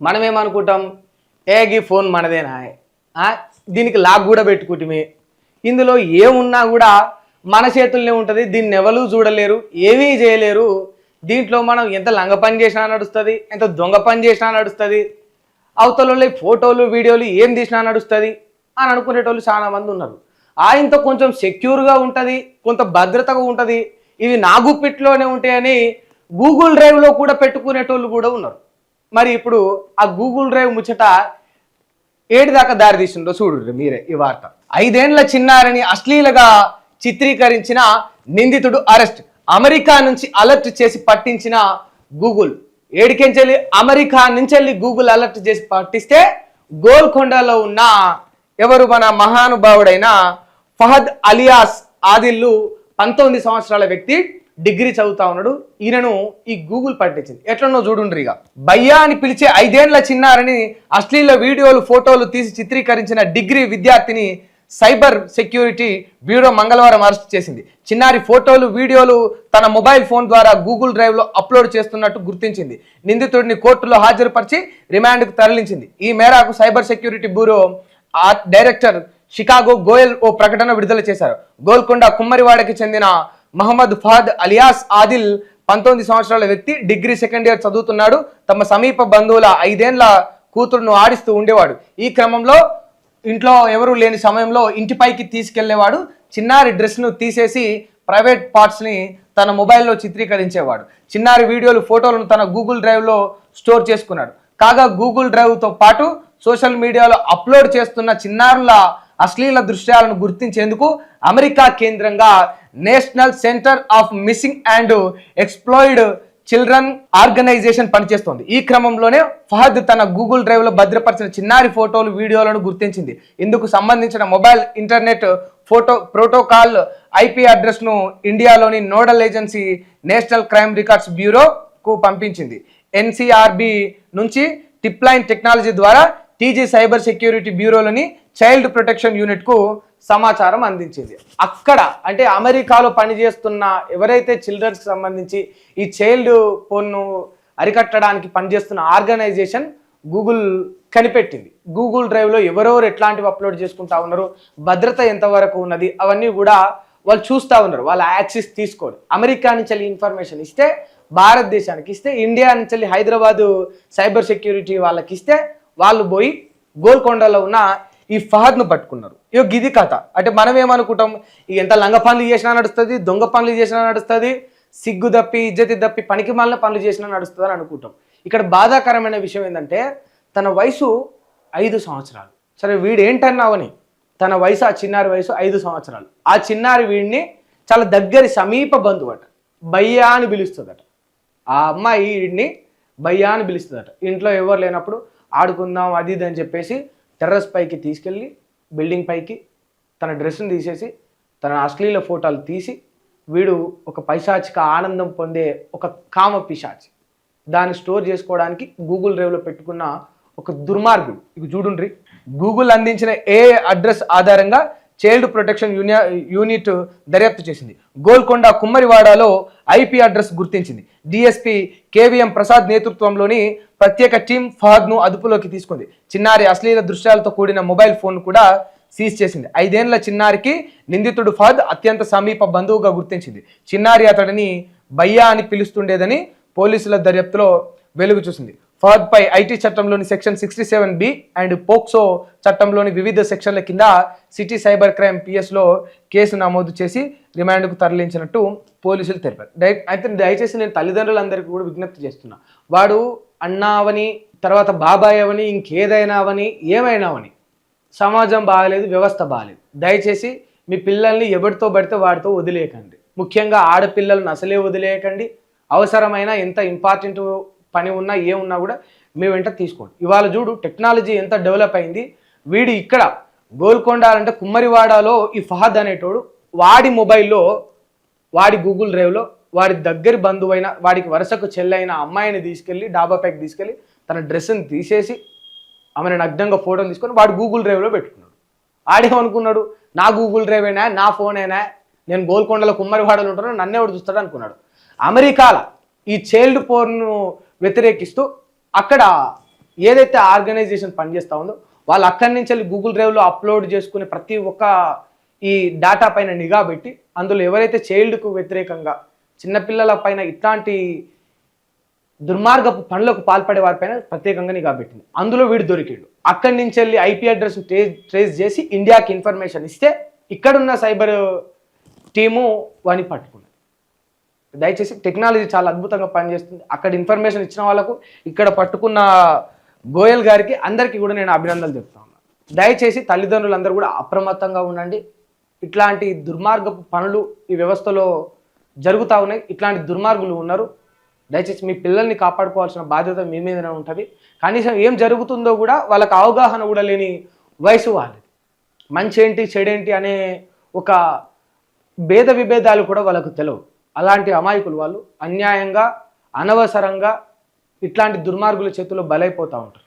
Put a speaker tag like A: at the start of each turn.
A: మనం ఏమనుకుంటాం, ఈ ఫోన్ మనదేనా, దీనికి లాక్ కూడా పెట్టుకుంటుమే, ఇందులో ఏమున్నా కూడా మన చేతుల్లోనే ఉంటుంది, దీన్ని ఎవరు చూడలేరు, ఏమీ చేయలేరు, దీంట్లో మనం ఎంత లంగ పని చేసినా నడుస్తుంది, ఎంత దొంగ పని చేసినా నడుస్తుంది, అవతల ఫోటోలు వీడియోలు ఏం తీసినా నడుస్తుంది అని అనుకునేటోళ్ళు చాలామంది ఉన్నారు. ఆయనతో కొంచెం సెక్యూర్గా ఉంటుంది, కొంత భద్రతగా ఉంటుంది, ఇవి నా గుప్పిట్లోనే ఉంటాయని గూగుల్ డ్రైవ్లో కూడా పెట్టుకునేటోళ్ళు కూడా ఉన్నారు. మరి ఇప్పుడు ఆ గూగుల్ డ్రైవ్ ముచ్చట ఏడు దాకా దారి తీసిందో చూడు మీరే ఈ వార్త. 5 ఏళ్ల చిన్నారిని అశ్లీలగా చిత్రీకరించిన నిందితుడు అరెస్ట్. అమెరికా నుంచి అలర్ట్ చేసి పట్టించిన గూగుల్. ఏడికెంచెల్లి అమెరికా నుంచి గూగుల్ అలర్ట్ చేసి పట్టిస్తే గోల్కొండలో ఉన్న ఎవరు మన మహానుభావుడైన ఫహద్ అలియాస్ ఆదిల్లు 19 సంవత్సరాల వ్యక్తి, డిగ్రీ చదువుతా ఉన్నాడు. ఈయనను ఈ గూగుల్ పట్టించింది. ఎట్లనో చూడుండ్రి. ఇక భయ్యా అని పిలిచే 5 ఏళ్ల చిన్నారని అశ్లీల వీడియోలు ఫోటోలు తీసి చిత్రీకరించిన డిగ్రీ విద్యార్థిని సైబర్ సెక్యూరిటీ బ్యూరో మంగళవారం అరెస్ట్ చేసింది. చిన్నారి ఫోటోలు వీడియోలు తన మొబైల్ ఫోన్ ద్వారా గూగుల్ డ్రైవ్లో అప్లోడ్ చేస్తున్నట్టు గుర్తించింది. నిందితుడిని కోర్టులో హాజరుపరిచి రిమాండ్కు తరలించింది. ఈ మేరకు cyber security bureau director Shikha Goel ఓ ప్రకటన విడుదల చేశారు. గోల్కొండ కుమ్మరివాడకి చెందిన మహమ్మద్ ఫహద్ అలియాస్ ఆదిల్ 19 సంవత్సరాల వ్యక్తి, డిగ్రీ సెకండ్ ఇయర్ చదువుతున్నాడు. తమ సమీప బంధువుల 5 ఏళ్ల కూతురును ఆడిస్తూ ఉండేవాడు. ఈ క్రమంలో ఇంట్లో ఎవరు లేని సమయంలో ఇంటిపైకి తీసుకెళ్లేవాడు. చిన్నారి డ్రెస్ను తీసేసి ప్రైవేట్ పార్ట్స్ని తన మొబైల్లో చిత్రీకరించేవాడు. చిన్నారి వీడియోలు ఫోటోలను తన గూగుల్ డ్రైవ్లో స్టోర్ చేసుకున్నాడు. కాగా గూగుల్ డ్రైవ్తో పాటు సోషల్ మీడియాలో అప్లోడ్ చేస్తున్న చిన్నారుల అశ్లీల దృశ్యాలను గుర్తించేందుకు అమెరికా కేంద్రంగా national centre of missing and exploited children organisation పనిచేస్తోంది. ఈ క్రమంలోనే ఫహద్ తన గూగుల్ డ్రైవ్లో భద్రపరిచిన చిన్నారి ఫోటోలు వీడియోలను గుర్తించింది. ఇందుకు సంబంధించిన మొబైల్ ఇంటర్నెట్ ప్రోటోకాల్ IP అడ్రస్ను ఇండియాలోని nodal agency national crime records బ్యూరోకు పంపించింది. NCRB నుంచి టిప్లైన్ టెక్నాలజీ ద్వారా TG సైబర్ సెక్యూరిటీ బ్యూరోలోని చైల్డ్ ప్రొటెక్షన్ యూనిట్కు సమాచారం అందించింది. అక్కడ అంటే అమెరికాలో పనిచేస్తున్న ఎవరైతే చిల్డ్రన్స్కి సంబంధించి ఈ చైల్డ్ ఫోన్ను అరికట్టడానికి పనిచేస్తున్న ఆర్గనైజేషన్ గూగుల్ కనిపెట్టింది. గూగుల్ డ్రైవ్లో ఎవరెవరు ఎట్లాంటివి అప్లోడ్ చేసుకుంటా ఉన్నారు, భద్రత ఎంతవరకు ఉన్నది, అవన్నీ కూడా వాళ్ళు చూస్తూ ఉన్నారు. వాళ్ళ యాక్సెస్ తీసుకోండి. అమెరికా నుంచి ఇన్ఫర్మేషన్ ఇస్తే భారతదేశానికి ఇస్తే, ఇండియా నుంచి హైదరాబాదు సైబర్ సెక్యూరిటీ వాళ్ళకి ఇస్తే వాళ్ళు పోయి గోల్కొండలో ఉన్న ఈ ఫహద్ను పట్టుకున్నారు. ఇక గిది కథ. అంటే మనం ఏమనుకుంటాం, ఎంత లంగ పనులు చేసినా నడుస్తుంది, దొంగ పనులు చేసినా నడుస్తుంది, సిగ్గు తప్పి ఇజ్జతి తప్పి పనికి మాలిన పనులు చేసినా నడుస్తుంది అని అనుకుంటాం. ఇక్కడ బాధాకరమైన విషయం ఏంటంటే తన వయసు 5 సంవత్సరాలు. సరే వీడు ఏంటన్నావని, తన వయసు ఆ చిన్నారి వయసు 5 సంవత్సరాలు. ఆ చిన్నారి వీడిని చాలా దగ్గరి సమీప బంధువు అట, భయ్యా అని పిలుస్తుందట. ఆ అమ్మాయి వీడిని భయ్యా అని పిలుస్తుందట. ఇంట్లో ఎవరు లేనప్పుడు ఆడుకుందాం అది ఇది అని చెప్పేసి టెర్రస్ పైకి తీసుకెళ్ళి బిల్డింగ్ పైకి తన డ్రెస్సును తీసేసి తన అశ్లీల ఫోటోలు తీసి వీడు ఒక పైశాచిక ఆనందం పొందే ఒక కామ పిశాచి దాన్ని స్టోర్ చేసుకోవడానికి గూగుల్ డ్రైవ్లో పెట్టుకున్న ఒక దుర్మార్గుడు. ఇక చూడుండ్రి. గూగుల్ అందించిన అడ్రస్ ఆధారంగా చైల్డ్ ప్రొటెక్షన్ యూనిట్ దర్యాప్తు చేసింది. గోల్కొండ కుమ్మరివాడలో IP అడ్రస్ గుర్తించింది. DSP KVM ప్రసాద్ నేతృత్వంలోని ప్రత్యేక టీం ఫహద్ను అదుపులోకి తీసుకుంది. చిన్నారి అశ్లీల దృశ్యాలతో కూడిన మొబైల్ ఫోన్ కూడా సీజ్ చేసింది. 5 ఏళ్ల చిన్నారికి నిందితుడు ఫహద్ అత్యంత సమీప బంధువుగా గుర్తించింది. చిన్నారి అతడిని భయ్యా అని పిలుస్తుండేదని పోలీసుల దర్యాప్తులో వెలుగు చూసింది. ఫహద్ పై IT చట్టంలోని సెక్షన్ 67B అండ్ పోక్సో చట్టంలోని వివిధ సెక్షన్ల కింద సిటీ సైబర్ క్రైమ్ PS లో కేసు నమోదు చేసి రిమాండ్కు తరలించినట్టు పోలీసులు తెలిపారు. అయితే దయచేసి నేను తల్లిదండ్రులందరికీ కూడా విజ్ఞప్తి చేస్తున్నా, వాడు అన్నావని తర్వాత బాబాయ్ అవని ఇంకేదైనా అవని ఏమైనా అవని సమాజం బాగలేదు, వ్యవస్థ బాగలేదు. దయచేసి మీ పిల్లల్ని ఎవరితో పడితే వాడితో వదిలేయకండి. ముఖ్యంగా ఆడపిల్లలను అసలే వదిలేయకండి. అవసరమైన ఎంత ఇంపార్టెంట్ పని ఉన్నా ఏమున్నా కూడా మీ వెంట తీసుకోండి. ఇవాళ చూడు టెక్నాలజీ ఎంత డెవలప్ అయింది. వీడు ఇక్కడ గోల్కొండ అంటే కుమ్మరివాడలో ఈ ఫహద్ అనేటోడు వాడి మొబైల్లో వాడి గూగుల్ డ్రైవ్లో వాడి దగ్గరి బంధువైన వాడికి వరుసకు చెల్లైన అమ్మాయిని తీసుకెళ్ళి డాబా పైకి తీసుకెళ్ళి తన డ్రెస్సుని తీసేసి ఆమెను నగ్నంగా ఫోటోని తీసుకొని వాడు గూగుల్ డ్రైవ్లో పెట్టుకున్నాడు. ఆడేమనుకున్నాడు, నా గూగుల్ డ్రైవ్ అయినా నా ఫోన్ అయినా నేను గోల్కొండలో కుమ్మరివాడలో ఉంటాను నన్నే వాడు చూస్తాడు అనుకున్నాడు. అమెరికాలో ఈ చైల్డ్ పోర్ను వ్యతిరేకిస్తూ అక్కడ ఏదైతే ఆర్గనైజేషన్ పనిచేస్తూ ఉందో వాళ్ళు అక్కడి నుంచి వెళ్ళి గూగుల్ డ్రైవ్లో అప్లోడ్ చేసుకునే ప్రతి ఒక్క ఈ డేటా పైన నిఘా పెట్టి అందులో ఎవరైతే చైల్డ్కు వ్యతిరేకంగా చిన్నపిల్లల పైన ఇట్లాంటి దుర్మార్గపు పనులకు పాల్పడే వారిపైన ప్రత్యేకంగా నిఘా పెట్టింది. అందులో వీడు దొరికిండు. అక్కడి నుంచి వెళ్ళి ఐపీ అడ్రస్ ట్రేస్ చేసి ఇండియాకి ఇన్ఫర్మేషన్ ఇస్తే ఇక్కడున్న సైబర్ టీము వాడిని పట్టుకున్నది. దయచేసి టెక్నాలజీ చాలా అద్భుతంగా పనిచేస్తుంది. అక్కడ ఇన్ఫర్మేషన్ ఇచ్చిన వాళ్ళకు ఇక్కడ పట్టుకున్న గోయల్ గారికి అందరికీ కూడా నేను అభినందనలు చెప్తా ఉన్నాను. దయచేసి తల్లిదండ్రులందరూ కూడా అప్రమత్తంగా ఉండండి. ఇట్లాంటి దుర్మార్గపు పనులు ఈ వ్యవస్థలో జరుగుతూ ఉన్నాయి. ఇట్లాంటి దుర్మార్గులు ఉన్నారు. దయచేసి మీ పిల్లల్ని కాపాడుకోవాల్సిన బాధ్యత మీ మీదనే ఉంటుంది. కనీసం ఏం జరుగుతుందో కూడా వాళ్ళకి అవగాహన కూడా లేని వయసు వాళ్ళది. మంచి ఏంటి చెడేంటి అనే ఒక భేద విభేదాలు కూడా వాళ్ళకు తెలియవు. అలాంటి అమాయకులు వాళ్ళు అన్యాయంగా అనవసరంగా ఇట్లాంటి దుర్మార్గుల చేతుల్లో బలైపోతూ ఉంటారు.